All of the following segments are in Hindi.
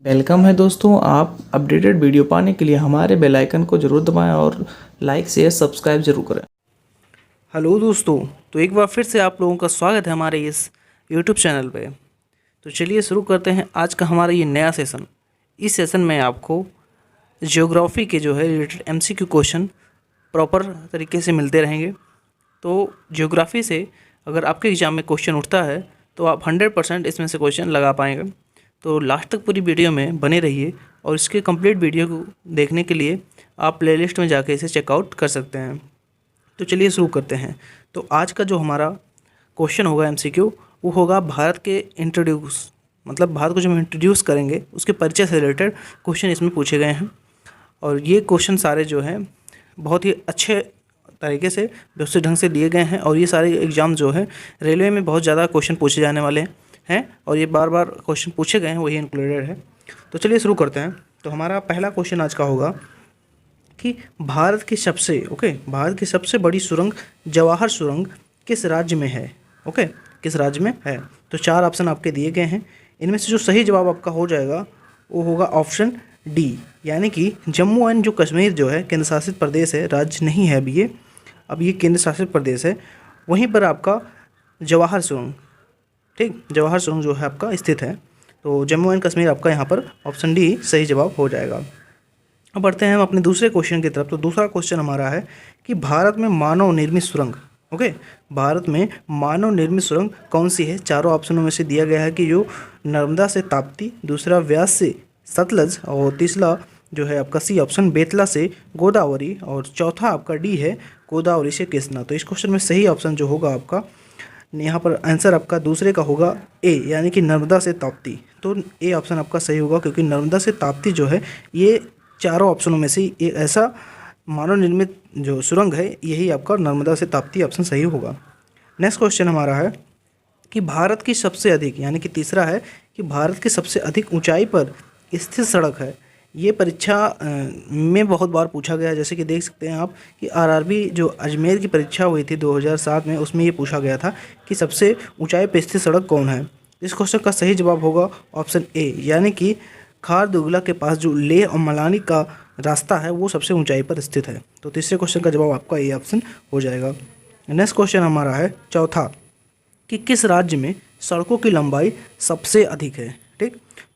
वेलकम है दोस्तों। आप अपडेटेड वीडियो पाने के लिए हमारे बेल आइकन को जरूर दबाएं और लाइक शेयर सब्सक्राइब जरूर करें। हेलो दोस्तों, तो एक बार फिर से आप लोगों का स्वागत है हमारे इस यूट्यूब चैनल पे। तो चलिए शुरू करते हैं आज का हमारा ये नया सेशन। इस सेशन में आपको ज्योग्राफी के जो है रिलेटेड एमसीक्यू क्वेश्चन प्रॉपर तरीके से मिलते रहेंगे। तो ज्योग्राफी से अगर आपके एग्ज़ाम में क्वेश्चन उठता है तो आप 100% इसमें से क्वेश्चन लगा पाएंगे। तो लास्ट तक पूरी वीडियो में बने रहिए और इसके कंप्लीट वीडियो को देखने के लिए आप प्लेलिस्ट में जाके इसे चेकआउट कर सकते हैं। तो चलिए शुरू करते हैं। तो आज का जो हमारा क्वेश्चन होगा एमसीक्यू, वो होगा भारत के इंट्रोड्यूस, मतलब भारत को जो हम इंट्रोड्यूस करेंगे उसके परिचय से रिलेटेड क्वेश्चन इसमें पूछे गए हैं। और ये क्वेश्चन सारे जो हैं बहुत ही अच्छे तरीके से व्यवस्थित ढंग से दिए गए हैं। और ये सारे एग्ज़ाम जो है रेलवे में बहुत ज़्यादा क्वेश्चन पूछे जाने वाले हैं और ये बार बार क्वेश्चन पूछे गए हैं, वही इंक्लूडेड है। तो चलिए शुरू करते हैं। तो हमारा पहला क्वेश्चन आज का होगा कि भारत की सबसे बड़ी सुरंग जवाहर सुरंग किस राज्य में है। किस राज्य में है। तो 4 ऑप्शन आपके दिए गए हैं। इनमें से जो सही जवाब आपका हो जाएगा वो होगा ऑप्शन डी, यानी कि जम्मू एंड जो कश्मीर जो है केंद्र शासित प्रदेश है, राज्य नहीं है अब ये केंद्र शासित प्रदेश है। वहीं पर आपका जवाहर सुरंग, जवाहर सुरंग जो है आपका स्थित है। तो जम्मू एंड कश्मीर आपका यहाँ पर ऑप्शन डी सही जवाब हो जाएगा। अब बढ़ते हैं हम अपने दूसरे क्वेश्चन की तरफ। तो दूसरा क्वेश्चन हमारा है कि भारत में मानव निर्मित सुरंग भारत में मानव निर्मित सुरंग कौन सी है। चारों ऑप्शनों में से दिया गया है कि जो नर्मदा से ताप्ती, दूसरा व्यास से सतलज और तीसरा जो है आपका सी ऑप्शन बेतला से गोदावरी और चौथा आपका डी है गोदावरी से कृष्णा। तो इस क्वेश्चन में सही ऑप्शन जो होगा आपका यहाँ पर आंसर आपका दूसरे का होगा ए, यानी कि नर्मदा से ताप्ती। तो ए ऑप्शन आपका सही होगा क्योंकि नर्मदा से ताप्ती जो है ये चारों ऑप्शनों में से एक ऐसा मानव निर्मित जो सुरंग है, यही आपका नर्मदा से ताप्ती ऑप्शन सही होगा। नेक्स्ट क्वेश्चन हमारा है कि भारत की सबसे अधिक, यानी कि तीसरा है कि भारत की सबसे अधिक ऊंचाई पर स्थित सड़क है। ये परीक्षा में बहुत बार पूछा गया है। जैसे कि देख सकते हैं आप कि आरआरबी जो अजमेर की परीक्षा हुई थी 2007 में, उसमें ये पूछा गया था कि सबसे ऊंचाई पर स्थित सड़क कौन है। इस क्वेश्चन का सही जवाब होगा ऑप्शन ए, यानी कि खारदुगला के पास जो लेह और मनाली का रास्ता है वो सबसे ऊंचाई पर स्थित है। तो तीसरे क्वेश्चन का जवाब आपका ए ऑप्शन हो जाएगा। नेक्स्ट क्वेश्चन हमारा है चौथा कि किस राज्य में सड़कों की लंबाई सबसे अधिक है।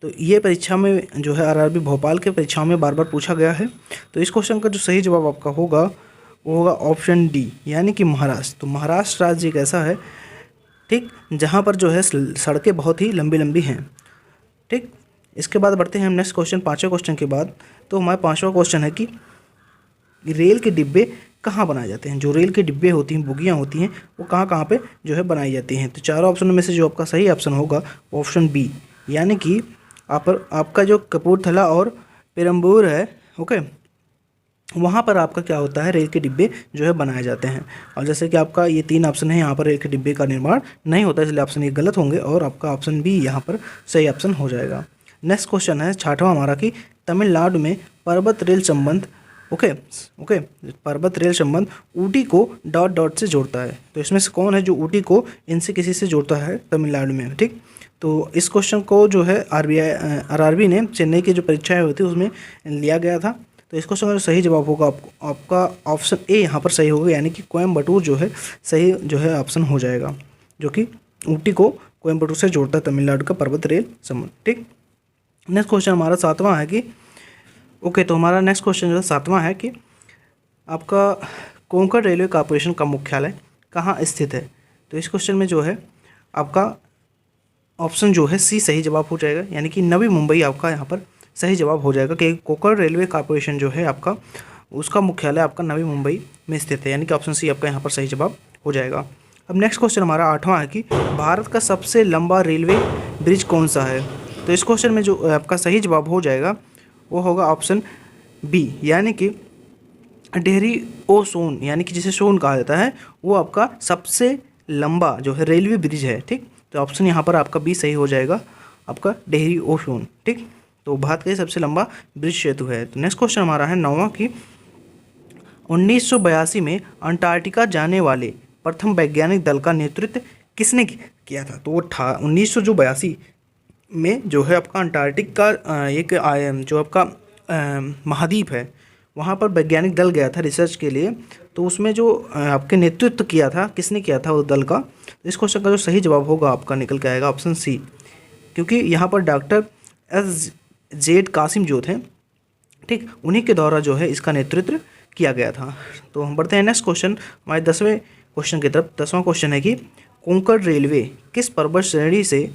तो ये परीक्षा में जो है आरआरबी भोपाल के परीक्षाओं में बार बार पूछा गया है। तो इस क्वेश्चन का जो सही जवाब आपका होगा वो होगा ऑप्शन डी, यानी कि महाराष्ट्र। तो महाराष्ट्र राज्य एक ऐसा है जहाँ पर जो है सड़कें बहुत ही लंबी लंबी हैं। इसके बाद बढ़ते हैं हम नेक्स्ट क्वेश्चन, पाँचवें क्वेश्चन के बाद। तो हमारा पाँचवा क्वेश्चन है कि रेल के डिब्बे कहाँ बनाए जाते हैं। जो रेल के डिब्बे होती हैं, बोगियाँ होती हैं, वो कहाँ कहाँ पे जो है बनाई जाती हैं। तो चारों ऑप्शनों में से जो आपका सही ऑप्शन होगा ऑप्शन बी, यानी कि आपका जो कपूरथला और पेरम्बूर है, वहाँ पर आपका क्या होता है, रेल के डिब्बे जो है बनाए जाते हैं। और जैसे कि आपका ये 3 ऑप्शन है, यहाँ पर रेल के डिब्बे का निर्माण नहीं होता, इसलिए ऑप्शन ये गलत होंगे और आपका ऑप्शन बी यहाँ पर सही ऑप्शन हो जाएगा। नेक्स्ट क्वेश्चन है छठवां हमारा कि तमिलनाडु में पर्वत रेल संबंध पर्वत रेल संबंध ऊटी को डॉट डॉट से जोड़ता है। तो इसमें से कौन है जो ऊटी को इनसे किसी से जोड़ता है तमिलनाडु में। तो इस क्वेश्चन को जो है आरआरबी ने चेन्नई की जो परीक्षाएं हुई थी उसमें लिया गया था। तो इस क्वेश्चन का सही जवाब होगा आपका ऑप्शन ए यहाँ पर सही होगा, यानी कि कोयम्बटूर जो है सही जो है ऑप्शन हो जाएगा, जो कि ऊटी को कोयम्बटूर से जोड़ता है तमिलनाडु का पर्वत रेल संबंध। नेक्स्ट क्वेश्चन हमारा सातवां है कि तो हमारा नेक्स्ट क्वेश्चन जो है सातवां है कि आपका कोंकण रेलवे कॉर्पोरेशन का मुख्यालय कहाँ स्थित है। तो इस क्वेश्चन में जो है आपका ऑप्शन जो है सी सही जवाब हो जाएगा, यानी कि नवी मुंबई आपका यहाँ पर सही जवाब हो जाएगा कि कोंकण रेलवे कॉर्पोरेशन जो है आपका उसका मुख्यालय आपका नवी मुंबई में स्थित है, यानी कि ऑप्शन सी आपका यहाँ पर सही जवाब हो जाएगा। अब नेक्स्ट क्वेश्चन हमारा आठवां है कि भारत का सबसे लंबा रेलवे ब्रिज कौन सा है। तो इस क्वेश्चन में जो आपका सही जवाब हो जाएगा वो होगा ऑप्शन बी, यानी कि डेहरी ओ सोन, यानी कि जिसे सोन कहा जाता है, वो आपका सबसे लंबा जो है रेलवे ब्रिज है। तो ऑप्शन यहाँ पर आपका बी सही हो जाएगा, आपका डेहरी ओ सोन। तो भारत का सबसे लंबा ब्रिज सेतु है। तो नेक्स्ट क्वेश्चन हमारा है नौवां कि 1982 में अंटार्कटिका जाने वाले प्रथम वैज्ञानिक दल का नेतृत्व किसने किया था। तो वो 1982 में जो है आपका अंटार्कटिक का एक जो आपका महाद्वीप है, वहाँ पर वैज्ञानिक दल गया था रिसर्च के लिए। तो उसमें जो आपके नेतृत्व किया था, किसने किया था उस दल का? इस क्वेश्चन का जो सही जवाब होगा आपका निकल के आएगा ऑप्शन सी, क्योंकि यहाँ पर डॉक्टर एस कासिम जो थे, ठीक, उन्हीं के द्वारा जो है इसका नेतृत्व किया गया था। तो हम बढ़ते हैं नेक्स्ट क्वेश्चन, हमारे 10वें क्वेश्चन की तरफ। 10वां क्वेश्चन है कि कोंकण रेलवे किस पर्वत श्रेणी से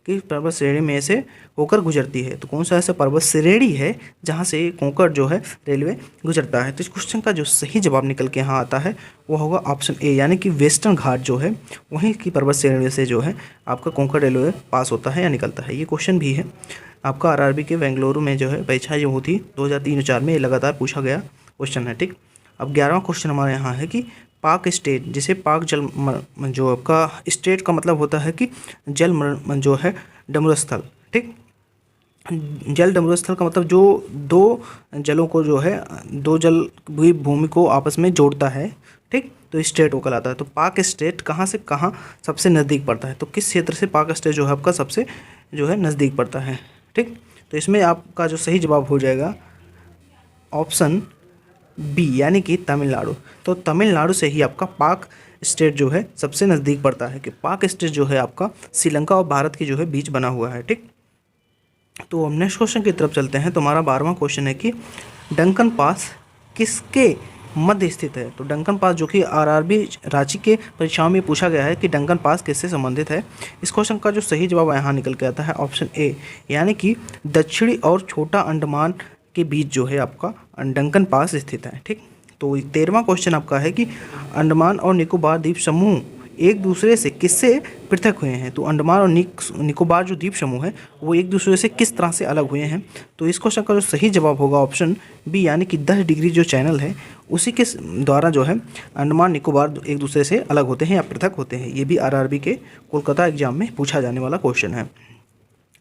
किस पर्वत श्रेणी में से होकर गुजरती है? तो कौन सा ऐसा पर्वत श्रेणी है जहाँ से कोंकण जो है रेलवे गुजरता है? तो इस क्वेश्चन का जो सही जवाब निकल के यहाँ आता है वो होगा ऑप्शन ए, यानी कि वेस्टर्न घाट जो है वहीं की पर्वत श्रेणी से जो है आपका कोंकण रेलवे पास होता है या निकलता है। ये क्वेश्चन भी है आपका आरआरबी के बेंगलुरु में जो है परीक्षा जो होती 2003-04 में, ये लगातार पूछा गया क्वेश्चन है, ठीक। अब 11वां क्वेश्चन हमारे यहाँ है कि पाक स्टेट, जिसे पाक जल जो आपका स्टेट का मतलब होता है कि जल जो है डमरूस्थल, ठीक। जल डमरूस्थल का मतलब जो दो जलों को जो है, दो जल भूमि को आपस में जोड़ता है, ठीक। तो स्टेट वो कहलाता है। तो पाक स्टेट कहाँ से कहाँ सबसे नज़दीक पड़ता है? तो किस क्षेत्र से पाक स्टेट जो है आपका सबसे जो है नज़दीक पड़ता है, ठीक। तो इसमें आपका जो सही जवाब हो जाएगा ऑप्शन बी, यानी कि तमिलनाडु। तो तमिलनाडु से ही आपका पाक स्टेट जो है सबसे नज़दीक पड़ता है, कि पाक स्टेट जो है आपका श्रीलंका और भारत के जो है बीच बना हुआ है, ठीक। तो हम नेक्स्ट क्वेश्चन की तरफ चलते हैं। तो हमारा 12वां क्वेश्चन है कि डंकन पास किसके मध्य स्थित है? तो डंकन पास जो कि आरआरबी रांची के परीक्षाओं में पूछा गया है कि डंकन पास किससे संबंधित है। इस क्वेश्चन का जो सही जवाब यहाँ निकल के आता है ऑप्शन ए, यानी कि दक्षिणी और छोटा अंडमान के बीच जो है आपका डंकन पास स्थित है, ठीक। तो 13वां क्वेश्चन आपका है कि अंडमान और निकोबार द्वीप समूह एक दूसरे से किससे पृथक हुए हैं? तो अंडमान और निकोबार जो द्वीप समूह है वो एक दूसरे से किस तरह से अलग हुए हैं? तो इस क्वेश्चन का जो सही जवाब होगा ऑप्शन बी, यानी कि 10 डिग्री जो चैनल है उसी के द्वारा जो है अंडमान निकोबार एक दूसरे से अलग होते हैं या पृथक होते हैं। ये भी आरआरबी के कोलकाता एग्जाम में पूछा जाने वाला क्वेश्चन है।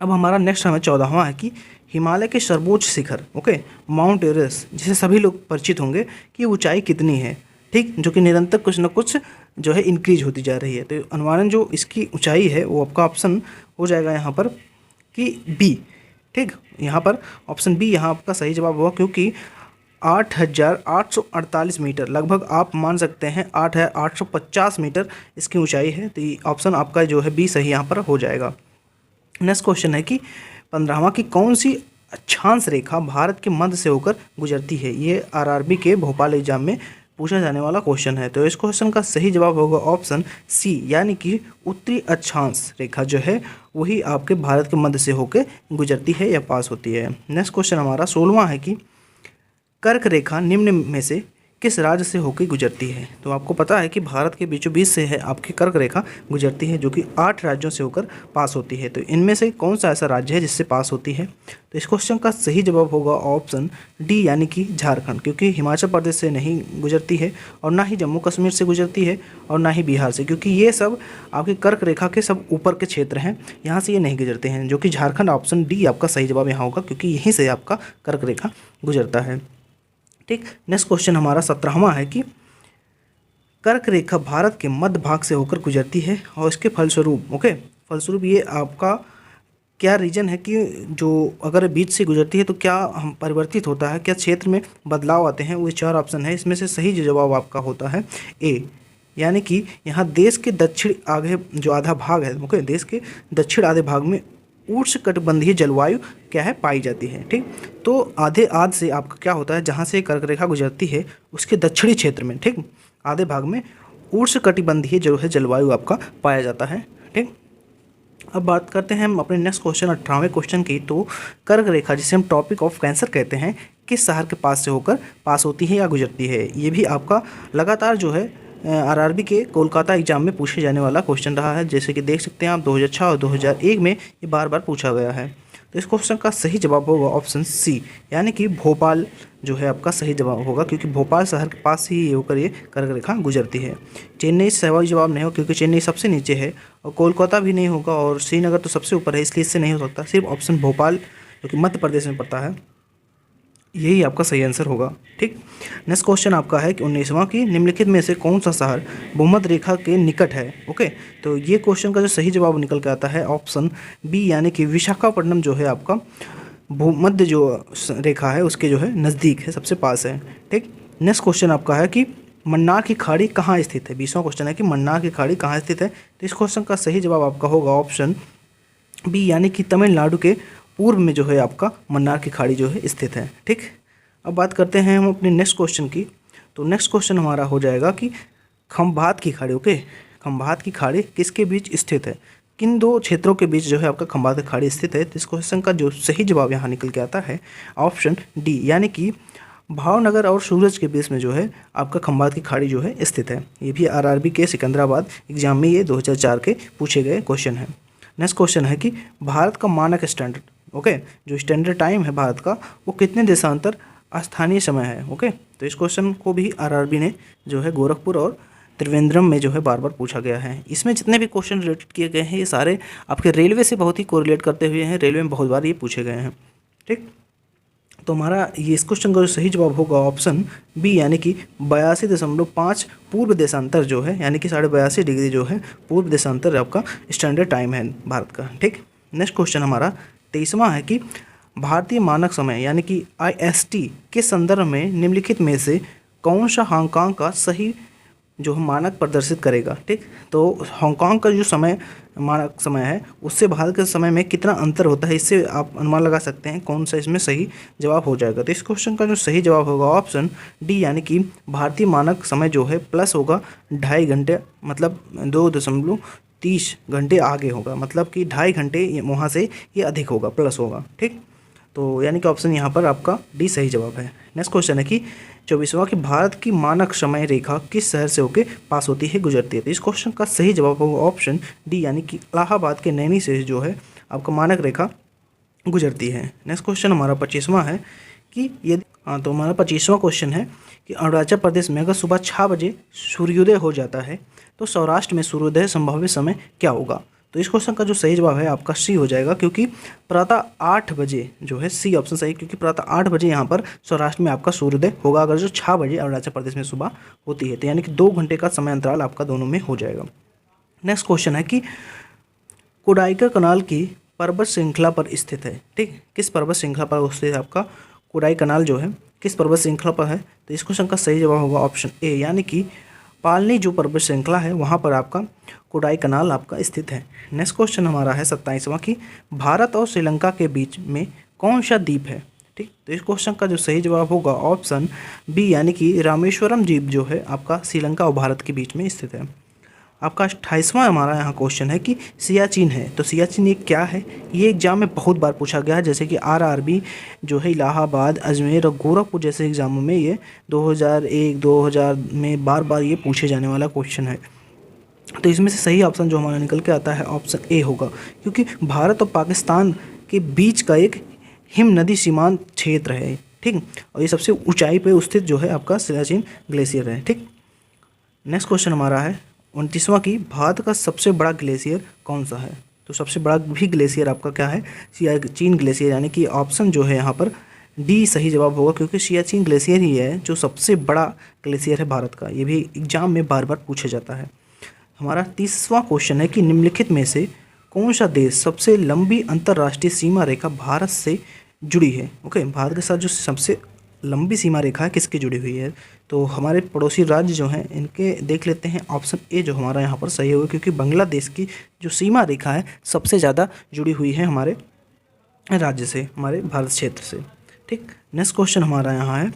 अब हमारा नेक्स्ट हमें 14वां है कि हिमालय के सर्वोच्च शिखर, माउंट एवरेस्ट, जिसे सभी लोग परिचित होंगे, कि ऊंचाई कितनी है, ठीक, जो कि निरंतर कुछ न कुछ जो है इंक्रीज होती जा रही है। तो अनुमानन जो इसकी ऊंचाई है वो आपका ऑप्शन हो जाएगा यहाँ पर कि बी, ठीक। यहाँ पर ऑप्शन बी यहाँ आपका सही जवाब होगा, क्योंकि 8,848 मीटर, लगभग आप मान सकते हैं 8,850 मीटर इसकी ऊंचाई है। तो ये ऑप्शन आपका जो है बी सही यहाँ पर हो जाएगा। नेक्स्ट क्वेश्चन है कि 15वां की कौन सी अक्षांश रेखा भारत के मध्य से होकर गुजरती है? ये आरआरबी के भोपाल एग्जाम में पूछा जाने वाला क्वेश्चन है। तो इस क्वेश्चन का सही जवाब होगा ऑप्शन सी, यानी कि उत्तरी अक्षांश रेखा जो है वही आपके भारत के मध्य से होकर गुजरती है या पास होती है। नेक्स्ट क्वेश्चन हमारा 16वां है कि कर्क रेखा निम्न में से किस राज्य से होकर गुजरती है? तो आपको पता है कि भारत के बीचों बीच से है आपकी कर्क रेखा गुजरती है, जो कि 8 राज्यों से होकर पास होती है। तो इनमें से कौन सा ऐसा राज्य है जिससे पास होती है? तो इस क्वेश्चन का सही जवाब होगा ऑप्शन डी, यानी कि झारखंड, क्योंकि हिमाचल प्रदेश से नहीं गुजरती है और ना ही जम्मू कश्मीर से गुजरती है और ना ही बिहार से, क्योंकि ये सब आपकी कर्क रेखा के सब ऊपर के क्षेत्र हैं, यहाँ से ये नहीं गुजरते हैं, जो कि झारखंड। ऑप्शन डी आपका सही जवाब यहाँ होगा, क्योंकि यहीं से आपका कर्क रेखा गुजरता है, ठीक। नेक्स्ट क्वेश्चन हमारा 17वां है कि कर्क रेखा भारत के मध्य भाग से होकर गुजरती है और इसके फलस्वरूप ये आपका क्या रीजन है कि जो अगर बीच से गुजरती है तो क्या हम परिवर्तित होता है, क्या क्षेत्र में बदलाव आते हैं? वो 4 ऑप्शन है, इसमें से सही जवाब आपका होता है ए, यानी कि यहाँ देश के दक्षिण आधे जो आधा भाग है, देश के दक्षिण आधे भाग में उष्णकटिबंधीय जलवायु क्या है पाई जाती है, ठीक। तो आध से आपका क्या होता है, जहाँ से कर्क रेखा गुजरती है उसके दक्षिणी क्षेत्र में, ठीक, आधे भाग में उष्णकटिबंधीय जो है जलवायु आपका पाया जाता है, ठीक। अब बात करते हैं हम अपने नेक्स्ट क्वेश्चन 18वें क्वेश्चन की। तो कर्क रेखा, जिसे हम ट्रॉपिक ऑफ कैंसर कहते हैं, किस शहर के पास से होकर पास होती है या गुजरती है? ये भी आपका लगातार जो है आरआरबी के कोलकाता एग्जाम में पूछे जाने वाला क्वेश्चन रहा है। जैसे कि देख सकते हैं आप 2006 और 2001 में ये बार बार पूछा गया है। तो इस क्वेश्चन का सही जवाब होगा ऑप्शन सी, यानी कि भोपाल जो है आपका सही जवाब होगा, क्योंकि भोपाल शहर के पास ही ये होकर ये कर्क रेखा गुजरती है। चेन्नई सही जवाब नहीं होगा, क्योंकि चेन्नई सबसे नीचे है, और कोलकाता भी नहीं होगा, और श्रीनगर तो सबसे ऊपर है, इसलिए इससे नहीं हो सकता। सिर्फ ऑप्शन भोपाल जो कि मध्य प्रदेश में पड़ता है यही आपका सही आंसर होगा। ठीक, नेक्स्ट क्वेश्चन आपका है कि 19वां की निम्नलिखित में से कौन सा शहर भूमध्य रेखा के निकट है। ओके, तो ये क्वेश्चन का जो सही जवाब निकल के आता है ऑप्शन बी, यानी कि विशाखापट्टनम जो है आपका भूमध्य जो रेखा है उसके जो है नज़दीक है, सबसे पास है। ठीक, नेक्स्ट क्वेश्चन आपका है कि मन्नार की खाड़ी कहाँ स्थित है। 20वां क्वेश्चन है कि मन्नार की खाड़ी कहाँ स्थित है। तो इस क्वेश्चन का सही जवाब आपका होगा ऑप्शन बी, यानी कि तमिलनाडु के पूर्व में जो है आपका मन्नार की खाड़ी जो है स्थित है। ठीक, अब बात करते हैं हम अपने नेक्स्ट क्वेश्चन की। तो नेक्स्ट क्वेश्चन हमारा हो जाएगा कि खंभात की खाड़ी। ओके, खंभात की खाड़ी किसके बीच स्थित है, किन दो क्षेत्रों के बीच जो है आपका खंभात की खाड़ी स्थित है। तो इस क्वेश्चन का जो सही जवाब यहाँ निकल के आता है ऑप्शन डी, यानी कि भावनगर और सूरज के बीच में जो है आपका खंभात की खाड़ी जो है स्थित है। ये भी आरआरबी के सिकंदराबाद एग्जाम में ये 2004 के पूछे गए क्वेश्चन है। नेक्स्ट क्वेश्चन है कि भारत का मानक स्टैंडर्ड, ओके, जो स्टैंडर्ड टाइम है भारत का वो कितने देशांतर स्थानीय समय है। ओके, तो इस क्वेश्चन को भी आरआरबी ने जो है गोरखपुर और त्रिवेंद्रम में जो है बार बार पूछा गया है। इसमें जितने भी क्वेश्चन रिलेटेड किए गए हैं ये सारे आपके रेलवे से बहुत ही कोरिलेट करते हुए हैं, रेलवे में बहुत बार ये पूछे गए हैं। ठीक, तो हमारा ये इस क्वेश्चन का जो सही जवाब होगा ऑप्शन बी, यानी कि 82.5 पूर्व देशांतर जो है, यानी कि 82.5 डिग्री जो है पूर्व देशांतर आपका स्टैंडर्ड टाइम है भारत का। ठीक, नेक्स्ट क्वेश्चन हमारा 23वां है कि भारतीय मानक समय यानी कि IST के संदर्भ में निम्नलिखित में से कौन सा हांगकांग का सही जो मानक प्रदर्शित करेगा। ठीक, तो हांगकांग का जो समय मानक समय है उससे भारत के समय में कितना अंतर होता है, इससे आप अनुमान लगा सकते हैं कौन सा इसमें सही जवाब हो जाएगा। तो इस क्वेश्चन का जो सही जवाब होगा ऑप्शन डी, यानी कि भारतीय मानक समय जो है प्लस होगा 2.5 घंटे, मतलब 2.30 घंटे आगे होगा, मतलब कि 2.5 घंटे वहाँ से ये अधिक होगा, प्लस होगा। ठीक, तो यानी कि ऑप्शन यहाँ पर आपका डी सही जवाब है। नेक्स्ट क्वेश्चन है कि 24वां कि भारत की मानक समय रेखा किस शहर से होकर पास होती है, गुजरती है। तो इस क्वेश्चन का सही जवाब होगा ऑप्शन डी, यानी कि इलाहाबाद के नैनी से जो है आपका मानक रेखा गुजरती है। नेक्स्ट क्वेश्चन हमारा 25वां है कि यदि तो हमारा 25वां क्वेश्चन है कि अरुणाचल प्रदेश में अगर सुबह 6 बजे सूर्योदय हो जाता है तो सौराष्ट्र में सूर्योदय संभावित समय क्या होगा। तो इस क्वेश्चन का जो सही जवाब है आपका सी हो जाएगा, क्योंकि प्रातः 8 बजे जो है सी ऑप्शन सही, क्योंकि प्रातः 8 बजे यहाँ पर सौराष्ट्र में आपका सूर्योदय होगा, अगर जो 6 बजे अरुणाचल प्रदेश में सुबह होती है। तो यानी कि 2 घंटे का समय अंतराल आपका दोनों में हो जाएगा। नेक्स्ट क्वेश्चन है कि कोडाइकर कनाल की पर्वत श्रृंखला पर स्थित है। ठीक, किस पर्वत श्रृंखला पर स्थित है आपका कोडाई कनाल जो है, किस पर्वत श्रृंखला पर है। तो इस क्वेश्चन का सही जवाब होगा ऑप्शन ए, यानी कि पालनी जो पर्वत श्रृंखला है वहाँ पर आपका कोडाई कनाल आपका स्थित है। नेक्स्ट क्वेश्चन हमारा है 27वां कि भारत और श्रीलंका के बीच में कौन सा द्वीप है। ठीक, तो इस क्वेश्चन का जो सही जवाब होगा ऑप्शन बी, यानी कि रामेश्वरम द्वीप जो है आपका श्रीलंका और भारत के बीच में स्थित है। आपका 28वां हमारा यहाँ क्वेश्चन है कि सियाचिन है। तो सियाचिन ये क्या है, ये एग्जाम में बहुत बार पूछा गया है, जैसे कि आरआरबी जो है इलाहाबाद, अजमेर और गोरखपुर जैसे एग्जामों में ये 2001 2000 में बार बार ये पूछे जाने वाला क्वेश्चन है। तो इसमें से सही ऑप्शन जो हमारा निकल के आता है ऑप्शन ए होगा, क्योंकि भारत और पाकिस्तान के बीच का एक हिम नदी सीमांत क्षेत्र है। ठीक, और ये सबसे ऊंचाई पे स्थित जो है आपका सियाचिन ग्लेशियर है। ठीक, नेक्स्ट क्वेश्चन हमारा है 29वां की भारत का सबसे बड़ा ग्लेशियर कौन सा है। तो सबसे बड़ा भी ग्लेशियर आपका क्या है, सियाचिन ग्लेशियर, यानी कि ऑप्शन जो है यहाँ पर डी सही जवाब होगा, क्योंकि सियाचिन ग्लेशियर ही है जो सबसे बड़ा ग्लेशियर है भारत का। ये भी एग्जाम में बार बार पूछा जाता है। हमारा 30वां क्वेश्चन है कि निम्नलिखित में से कौन सा देश सबसे लंबी अंतर्राष्ट्रीय सीमा रेखा भारत से जुड़ी है। ओके, भारत के साथ जो सबसे लंबी सीमा रेखा है किसकी जुड़ी हुई है। तो हमारे पड़ोसी राज्य जो हैं इनके देख लेते हैं। ऑप्शन ए जो हमारा यहाँ पर सही होगा, क्योंकि बांग्लादेश की जो सीमा रेखा है सबसे ज़्यादा जुड़ी हुई है हमारे राज्य से, हमारे भारत क्षेत्र से। ठीक, नेक्स्ट क्वेश्चन हमारा यहाँ है,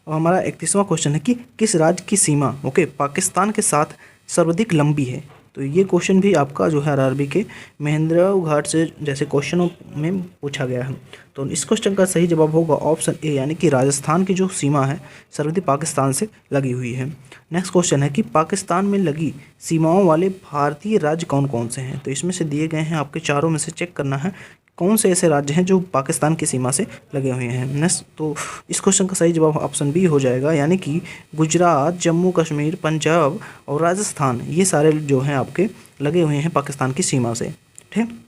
और हमारा 31वां क्वेश्चन है कि किस राज्य की सीमा पाकिस्तान के साथ सर्वाधिक लंबी है। तो ये क्वेश्चन भी आपका जो है आरआरबी के महेंद्र घाट से जैसे क्वेश्चनों में पूछा गया है। तो इस क्वेश्चन का सही जवाब होगा ऑप्शन ए, यानी कि राजस्थान की जो सीमा है सर्वाधिक पाकिस्तान से लगी हुई है। नेक्स्ट क्वेश्चन है कि पाकिस्तान में लगी सीमाओं वाले भारतीय राज्य कौन कौन से हैं। तो इसमें से दिए गए हैं, आपके चारों में से चेक करना है कौन से ऐसे राज्य हैं जो पाकिस्तान की सीमा से लगे हुए हैं। नेक्स्ट, तो इस क्वेश्चन का सही जवाब ऑप्शन बी हो जाएगा, यानी कि गुजरात, जम्मू कश्मीर, पंजाब और राजस्थान ये सारे जो हैं आपके लगे हुए हैं पाकिस्तान की सीमा से। ठीक,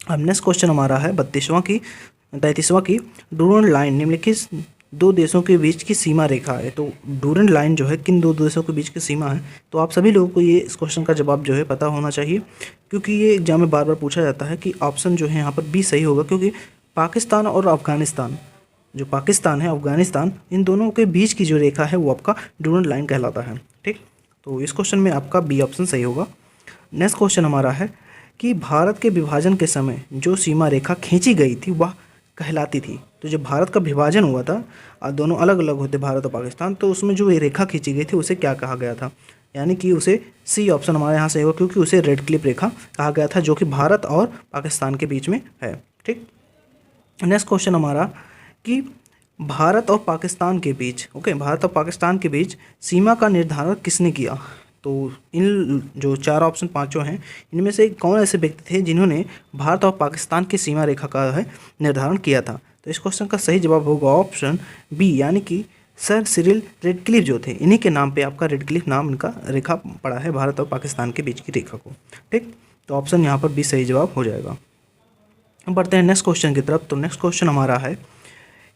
अब नेक्स्ट क्वेश्चन हमारा है 33वां की डूरन लाइन निम्नलिखित दो देशों के बीच की सीमा रेखा है। तो डूरेंट लाइन जो है किन दो देशों के बीच की सीमा है। तो आप सभी लोगों को ये इस क्वेश्चन का जवाब जो है पता होना चाहिए, क्योंकि ये एग्जाम में बार बार पूछा जाता है कि ऑप्शन जो है यहाँ पर बी सही होगा, क्योंकि पाकिस्तान और अफगानिस्तान, जो पाकिस्तान है अफगानिस्तान, इन दोनों के बीच की जो रेखा है वो आपका डूरेंट लाइन कहलाता है। ठीक, तो इस क्वेश्चन में आपका बी ऑप्शन सही होगा। नेक्स्ट क्वेश्चन हमारा है कि भारत के विभाजन के समय जो सीमा रेखा खींची गई थी वह कहलाती थी। तो जब भारत का विभाजन हुआ था और दोनों अलग अलग होते भारत और पाकिस्तान, तो उसमें जो ये रेखा खींची गई थी उसे क्या कहा गया था, यानी कि उसे सी ऑप्शन हमारे यहाँ सही होगा, क्योंकि उसे रेड क्लिप रेखा कहा गया था, जो कि भारत और पाकिस्तान के बीच में है। ठीक, नेक्स्ट क्वेश्चन हमारा कि भारत और पाकिस्तान के बीच, भारत और पाकिस्तान के बीच सीमा का निर्धारण किसने किया। तो इन जो चार ऑप्शन पांचों हैं, इनमें से कौन ऐसे व्यक्ति थे जिन्होंने भारत और पाकिस्तान की सीमा रेखा का है निर्धारण किया था। तो इस क्वेश्चन का सही जवाब होगा ऑप्शन बी, यानी कि सर सिरिल रेडक्लिफ जो थे, इन्हीं के नाम पे आपका रेडक्लिफ नाम इनका रेखा पड़ा है भारत और पाकिस्तान के बीच की रेखा को। ठीक, तो ऑप्शन यहाँ पर बी सही जवाब हो जाएगा। अब बढ़ते हैं नेक्स्ट क्वेश्चन की तरफ। तो नेक्स्ट क्वेश्चन हमारा है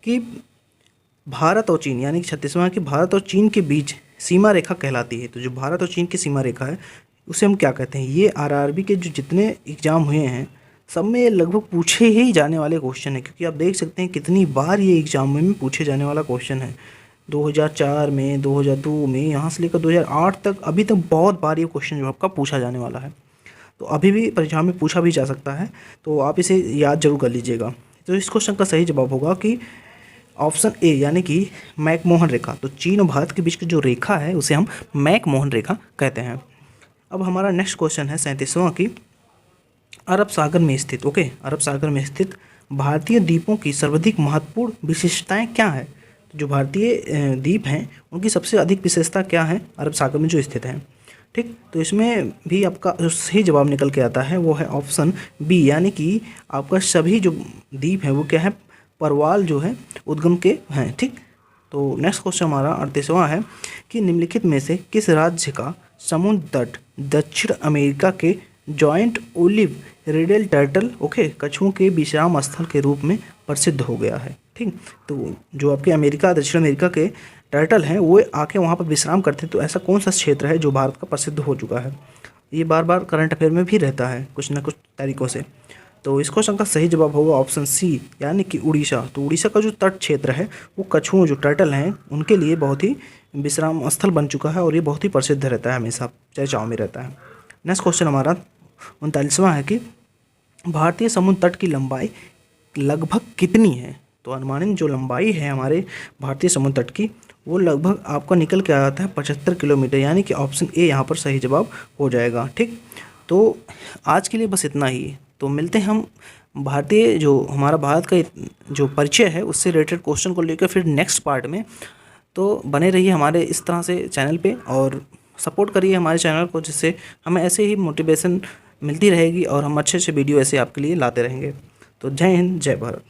कि भारत और चीन, यानी कि 36वां कि भारत और चीन के बीच सीमा रेखा कहलाती है। तो जो भारत और चीन की सीमा रेखा है उसे हम क्या कहते हैं। ये आरआरबी के जो जितने एग्ज़ाम हुए हैं सब में ये लगभग पूछे ही जाने वाले क्वेश्चन है, क्योंकि आप देख सकते हैं कितनी बार ये एग्ज़ाम में पूछे जाने वाला क्वेश्चन है। 2004 में, 2002 में, यहाँ से लेकर 2008 तक, अभी तक बहुत बार ये क्वेश्चन जो आपका पूछा जाने वाला है। तो अभी भी परीक्षा में पूछा भी जा सकता है, तो आप इसे याद जरूर कर लीजिएगा। तो इस क्वेश्चन का सही जवाब होगा कि ऑप्शन ए, यानी कि मैकमोहन रेखा। तो चीन और भारत के बीच की जो रेखा है उसे हम मैकमोहन रेखा कहते हैं। अब हमारा नेक्स्ट क्वेश्चन है 37वां की अरब सागर में स्थित, अरब सागर में स्थित भारतीय द्वीपों की सर्वाधिक महत्वपूर्ण विशेषताएं क्या है। तो जो भारतीय द्वीप हैं उनकी सबसे अधिक विशेषता क्या है अरब सागर में जो स्थित है। ठीक, तो इसमें भी आपका जो सही जवाब निकल के आता है वो है ऑप्शन बी, यानी कि आपका सभी जो द्वीप है वो क्या है, परवाल जो है उद्गम के हैं। ठीक, तो नेक्स्ट क्वेश्चन हमारा 38वां है कि निम्नलिखित में से किस राज्य का समुद्र तट दक्षिण अमेरिका के जॉइंट ओलिव रेडल टर्टल कछुओं के विश्राम स्थल के रूप में प्रसिद्ध हो गया है। ठीक, तो जो आपके दक्षिण अमेरिका के टर्टल हैं वो आके वहाँ पर विश्राम करते हैं। तो ऐसा कौन सा क्षेत्र है जो भारत का प्रसिद्ध हो चुका है। ये बार बार करंट अफेयर में भी रहता है कुछ ना कुछ तरीक़ों से। तो इस क्वेश्चन का सही जवाब होगा ऑप्शन सी, यानी कि उड़ीसा। तो उड़ीसा का जो तट क्षेत्र है वो कछुओं जो टर्टल हैं उनके लिए बहुत ही विश्राम स्थल बन चुका है और ये बहुत ही प्रसिद्ध रहता है, हमेशा चर्चाओं में रहता है। नेक्स्ट क्वेश्चन हमारा 39वां है कि भारतीय समुद्र तट की लंबाई लगभग कितनी है। तो अनुमानित जो लंबाई है हमारे भारतीय समुद्र तट की वो लगभग आपका निकल के आ जाता है 75 किलोमीटर, यानी कि ऑप्शन ए यहाँ पर सही जवाब हो जाएगा। ठीक, तो आज के लिए बस इतना ही। तो मिलते हैं हम भारतीय जो हमारा भारत का जो परिचय है उससे रिलेटेड क्वेश्चन को लेकर फिर नेक्स्ट पार्ट में। तो बने रहिए हमारे इस तरह से चैनल पे और सपोर्ट करिए हमारे चैनल को, जिससे हमें ऐसे ही मोटिवेशन मिलती रहेगी और हम अच्छे अच्छे वीडियो ऐसे आपके लिए लाते रहेंगे। तो जय हिंद, जय भारत।